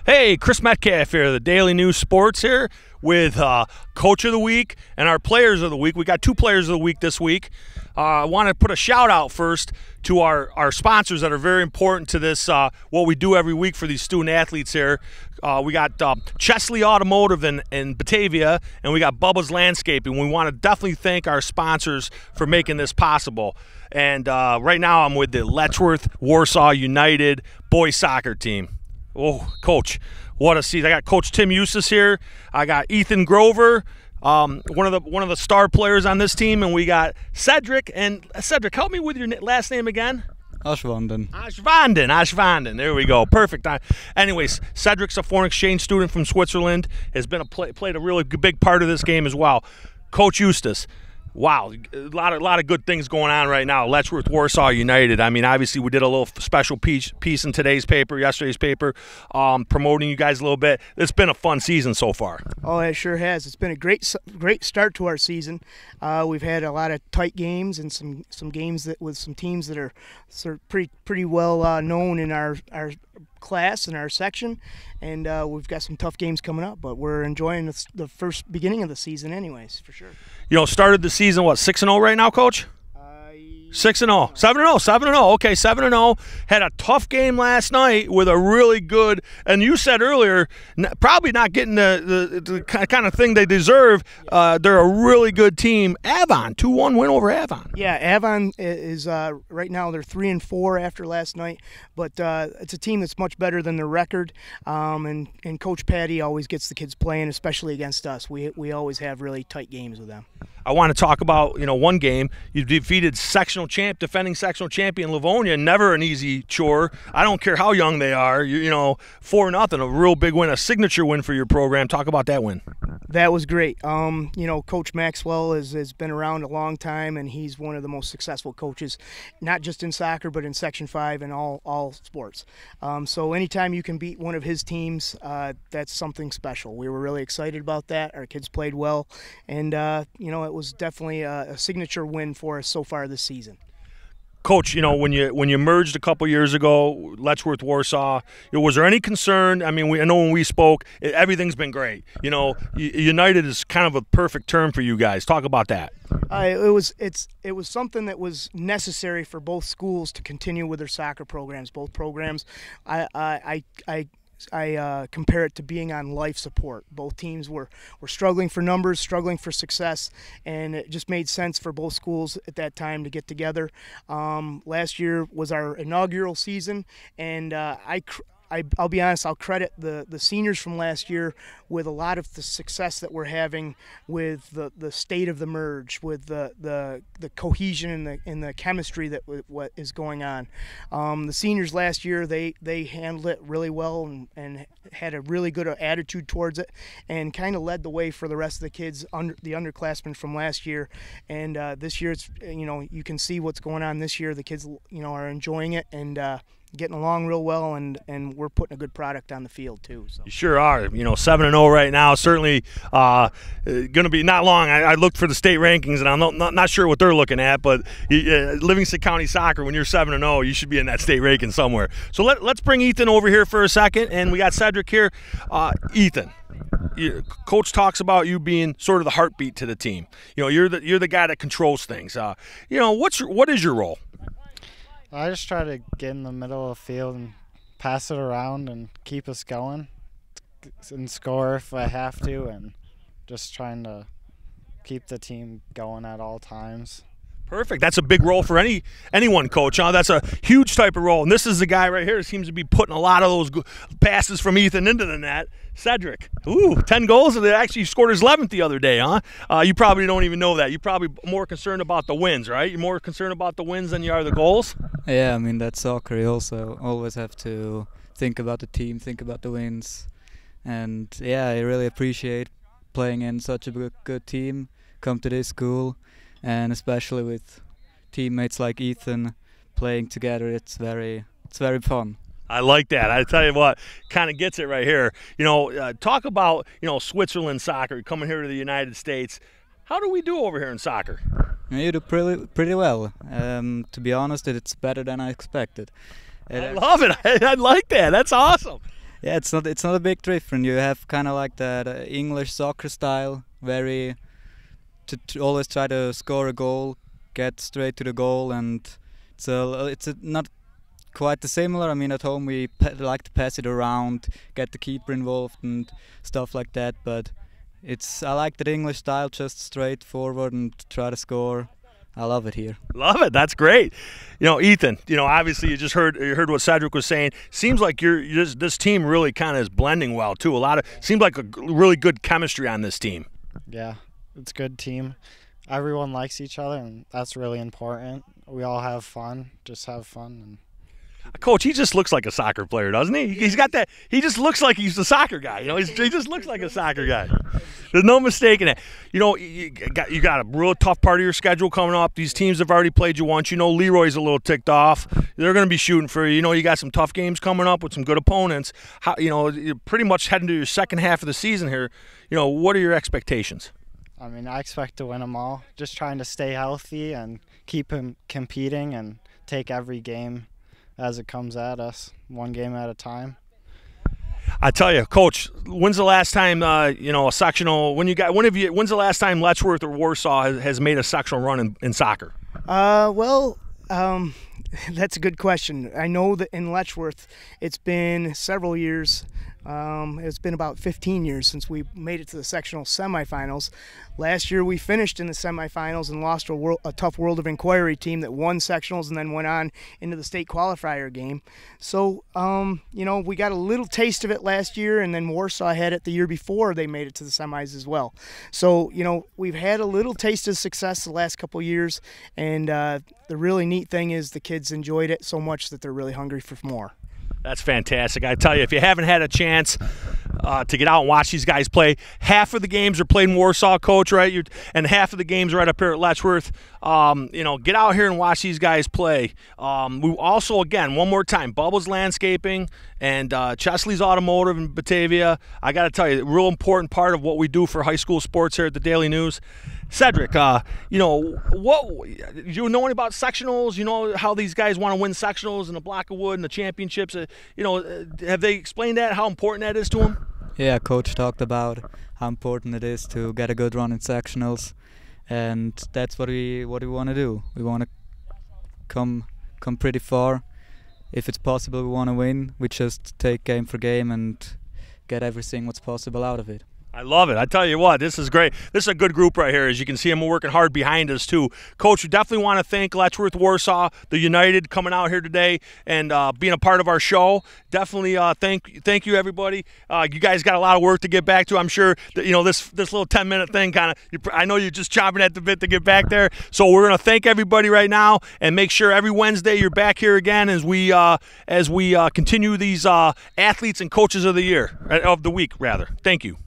Hey, Chris Metcalf here, the Daily News Sports here with Coach of the Week and our Players of the Week. We got two Players of the Week this week. I want to put a shout out first to our sponsors that are very important to this, what we do every week for these student athletes here. We got Chesley Automotive in Batavia, and we got Bubba's Landscaping. We want to definitely thank our sponsors for making this possible. And right now I'm with the Letchworth Warsaw United boys soccer team. Oh, Coach, what a season. I got Coach Tim Eustace here. I got Ethan Grover, one of the star players on this team, and we got Cedric. And Cedric, help me with your last name again. Ashvanden. There we go. Perfect. Anyways, Cedric's a foreign exchange student from Switzerland. Has been played a really big part of this game as well. Coach Eustace. Wow, a lot of good things going on right now. Letchworth Warsaw United. I mean, obviously we did a little special piece in yesterday's paper, promoting you guys a little bit. It's been a fun season so far. Oh, it sure has. It's been a great start to our season. We've had a lot of tight games and some games with some teams that are sort of pretty well known in our class and our section, and we've got some tough games coming up, but we're enjoying the first beginning of the season anyways, for sure. You know, started the season, what, 6-0 right now, Coach? 6-0, 7-0. Okay, 7-0. Had a tough game last night with a really good, and you said earlier, probably not getting the kind of thing they deserve. They're a really good team. Avon, 2-1 win over Avon. Yeah, Avon is right now they're 3-4 after last night, but it's a team that's much better than their record. And Coach Patty always gets the kids playing, especially against us. We always have really tight games with them. I want to talk about, one game. You defeated defending sectional champion Livonia. Never an easy chore. I don't care how young they are. 4-0, a real big win, a signature win for your program. Talk about that win. That was great. Coach Maxwell has been around a long time, and he's one of the most successful coaches, not just in soccer, but in Section 5 and all sports. So anytime you can beat one of his teams, that's something special. We were really excited about that. Our kids played well, and it was definitely a signature win for us so far this season. Coach, when you merged a couple years ago, Letchworth Warsaw, was there any concern? I mean, I know when we spoke, everything's been great. United is kind of a perfect term for you guys. Talk about that. It was something that was necessary for both schools to continue with their soccer programs. Both programs, I compare it to being on life support. Both teams were struggling for numbers, struggling for success, and it just made sense for both schools at that time to get together. Last year was our inaugural season, and I'll be honest, I'll credit the seniors from last year with a lot of the success that we're having with the state of the merge, with the cohesion and the chemistry that what is going on. The seniors last year, they handled it really well and had a really good attitude towards it, and kind of led the way for the rest of the kids, the underclassmen from last year. And this year, it's you can see what's going on this year. The kids are enjoying it and getting along real well, and we're putting a good product on the field too. So. You sure are. 7-0 right now. Certainly going to be not long. I looked for the state rankings, and I'm not sure what they're looking at, but Livingston County Soccer, when you're 7-0, you should be in that state ranking somewhere. So let's bring Ethan over here for a second, and we got Cedric here. Ethan, Coach talks about you being sort of the heartbeat to the team. You're the guy that controls things. What is your role? I just try to get in the middle of the field and pass it around and keep us going and score if I have to, and just trying to keep the team going at all times. Perfect. That's a big role for anyone, Coach. That's a huge type of role. And this is the guy right here who seems to be putting a lot of those passes from Ethan into the net. Cedric. 10 goals. And they actually scored his 11th the other day, huh? You probably don't even know that. You're probably more concerned about the wins, right? You're more concerned about the wins than you are the goals? Yeah, I mean, that's soccer. You also always have to think about the team, think about the wins. And, yeah, I really appreciate playing in such a good team, come to this school. And especially with teammates like Ethan playing together, it's very fun. I like that. I tell you what, kind of gets it right here. Talk about Switzerland soccer coming here to the United States. How do we do over here in soccer? You do pretty well. To be honest, it's better than I expected. I love it. I like that. That's awesome. Yeah, it's not a big difference. You have kind of like that English soccer style, very to always try to score a goal, get straight to the goal, and it's not quite the similar. I mean, at home we like to pass it around, get the keeper involved and stuff like that. But I like that English style, just straight forward and try to score. I love it here. Love it. That's great. Ethan, obviously you heard what Cedric was saying. Seems like this team really kind of is blending well too. Seems like a really good chemistry on this team. Yeah, it's a good team. Everyone likes each other, and that's really important. We all have fun. Just have fun. And Coach, he just looks like a soccer player, doesn't he? He's got that. He just looks like he's a soccer guy. He just looks like a soccer guy. There's no mistaking it. You got a real tough part of your schedule coming up. These teams have already played you once. Leroy's a little ticked off. They're going to be shooting for you. You got some tough games coming up with some good opponents. You're pretty much heading to your second half of the season here. What are your expectations? I mean, I expect to win them all. Just trying to stay healthy and keep him competing and take every game as it comes at us, one game at a time. I tell you, Coach, when's the last time a sectional? When's the last time Letchworth or Warsaw has made a sectional run in soccer? That's a good question. I know that in Letchworth, it's been several years. It's been about 15 years since we made it to the sectional semifinals. Last year we finished in the semifinals and lost to a tough World of Inquiry team that won sectionals and then went on into the state qualifier game. So, we got a little taste of it last year, and then Warsaw had it the year before they made it to the semis as well. So, we've had a little taste of success the last couple years, and the really neat thing is the kids enjoyed it so much that they're really hungry for more. That's fantastic. I tell you, if you haven't had a chance to get out and watch these guys play, half of the games are played in Warsaw, Coach, right? And half of the games are right up here at Letchworth. Get out here and watch these guys play. We also, again, one more time, Bubbles Landscaping and Chesley's Automotive in Batavia. I got to tell you, a real important part of what we do for high school sports here at the Daily News. Cedric, what you know about sectionals? You know how these guys want to win sectionals and the block of wood and the championships. Have they explained that? How important that is to them? Yeah, Coach talked about how important it is to get a good run in sectionals, and that's what we want to do. We want to come pretty far. If it's possible, we want to win. We just take game for game and get everything what's possible out of it. I love it. I tell you what, this is great. This is a good group right here. As you can see, them working hard behind us, too. Coach, we definitely want to thank Letchworth Warsaw, the United, coming out here today and being a part of our show. Definitely thank you, everybody. You guys got a lot of work to get back to. I'm sure that, this little 10-minute thing I know you're just chomping at the bit to get back there. So we're going to thank everybody right now and make sure every Wednesday you're back here again as we continue these athletes and coaches of the week, rather. Thank you.